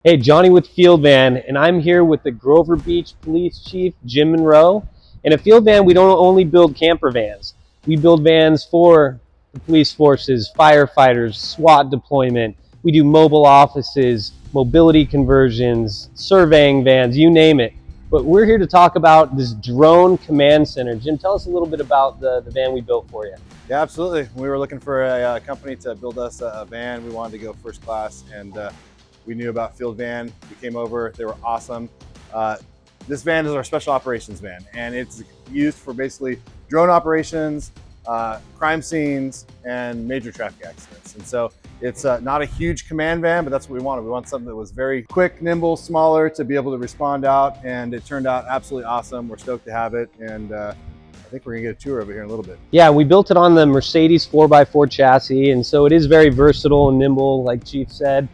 Hey, Johnny with Field Van, and I'm here with the Grover Beach Police Chief, Jim Monroe. And at Field Van, we don't only build camper vans. We build vans for the police forces, firefighters, SWAT deployment. We do mobile offices, mobility conversions, surveying vans, you name it. But we're here to talk about this drone command center. Jim, tell us a little bit about the van we built for you. Yeah, absolutely. We were looking for a company to build us a van. We wanted to go first class, and we knew about Field Van. We came over. They were awesome. This van is our special operations van, and it's used for basically drone operations, crime scenes, and major traffic accidents. And so it's not a huge command van, but that's what we wanted. We want something that was very quick, nimble, smaller to be able to respond out, and it turned out absolutely awesome. We're stoked to have it, and I think we're gonna get a tour over here in a little bit. Yeah, we built it on the Mercedes 4x4 chassis, and so it is very versatile and nimble, like Chief said.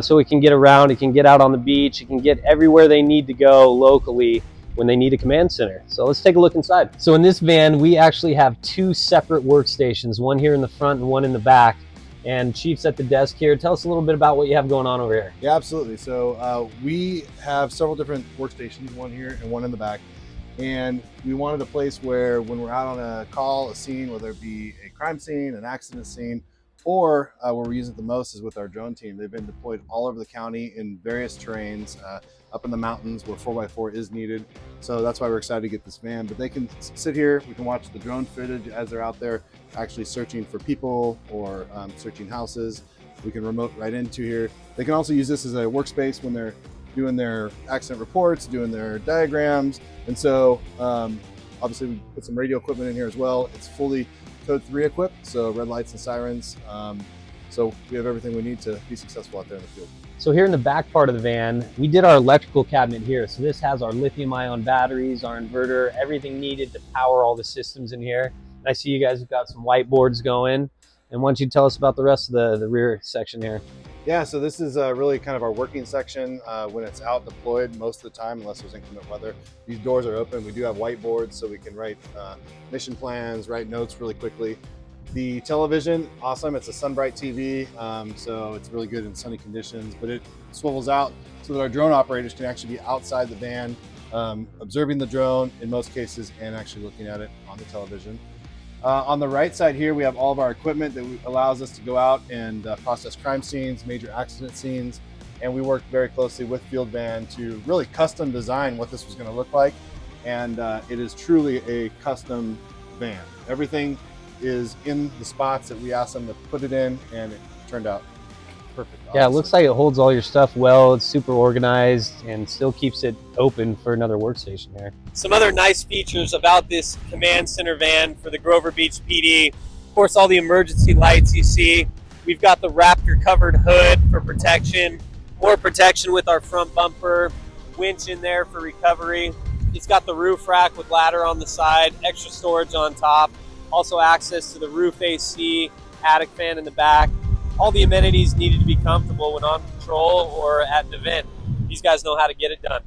So it can get around, it can get out on the beach, it can get everywhere they need to go locally when they need a command center. So let's take a look inside. So in this van, we actually have two separate workstations, one here in the front and one in the back. And Chief's at the desk here. Tell us a little bit about what you have going on over here. Yeah, absolutely. So we have several different workstations, one here and one in the back. And we wanted a place where when we're out on a call, a scene, whether it be a crime scene, an accident scene, or where we use it the most is with our drone team. They've been deployed all over the county in various terrains, up in the mountains where 4x4 is needed. So that's why we're excited to get this van. But they can sit here, we can watch the drone footage as they're out there actually searching for people or searching houses. We can remote right into here. They can also use this as a workspace when they're doing their accident reports, doing their diagrams. And so obviously we put some radio equipment in here as well. It's fully Code 3 equipped, so red lights and sirens. So we have everything we need to be successful out there in the field. So here in the back part of the van, we did our electrical cabinet here. So this has our lithium-ion batteries, our inverter, everything needed to power all the systems in here. And I see you guys have got some whiteboards going. And why don't you tell us about the rest of the rear section here? Yeah, so this is really kind of our working section when it's out deployed most of the time, unless there's inclement weather. These doors are open. We do have whiteboards so we can write mission plans, write notes really quickly. The television, awesome. It's a SunBright TV, so it's really good in sunny conditions, but it swivels out so that our drone operators can actually be outside the van, observing the drone in most cases and actually looking at it on the television. On the right side here, we have all of our equipment that allows us to go out and process crime scenes, major accident scenes, and we worked very closely with Field Van to really custom design what this was going to look like, and it is truly a custom van. Everything is in the spots that we asked them to put it in, and it turned out perfect. Yeah, it looks like it holds all your stuff well. It's super organized and still keeps it open for another workstation here. Some other nice features about this command center van for the Grover Beach PD. Of course, all the emergency lights you see. We've got the Raptor covered hood for protection, more protection with our front bumper, winch in there for recovery. It's got the roof rack with ladder on the side, extra storage on top, also access to the roof AC, attic fan in the back. All the amenities needed to be comfortable when on patrol or at an event. These guys know how to get it done.